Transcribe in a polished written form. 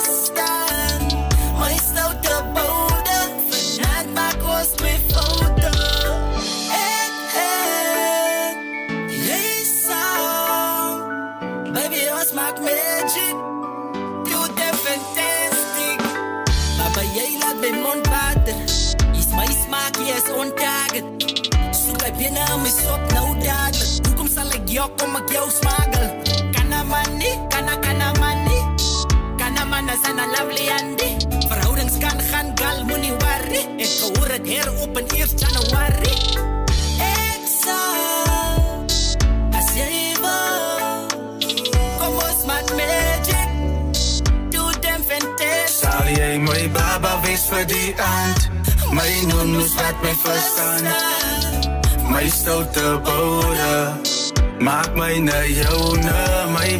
verstaan. My stoute boude, vanavond maak ons twee foute. Jy saam, baby ons maak magic. You the fantastic. Baba jy laat my mond water. Is my smaak, jy is on target. Soek hy binnen aan my sop nou dadelijk. Hoekom sal ek jou kom ek jou smagel? Kana man nie, kana man nie. Kana man is aan a lovely Andy. Verhoudings kan gaan gal, moenie worry. Ek gehoor het heropen 1 January. Ek sal, as jy wil, kom ons maak magic. Do them fantastic. Sal jy my baba wees vir die aand? My noemus laat my verstaan. My stoute boude maak my na jou na my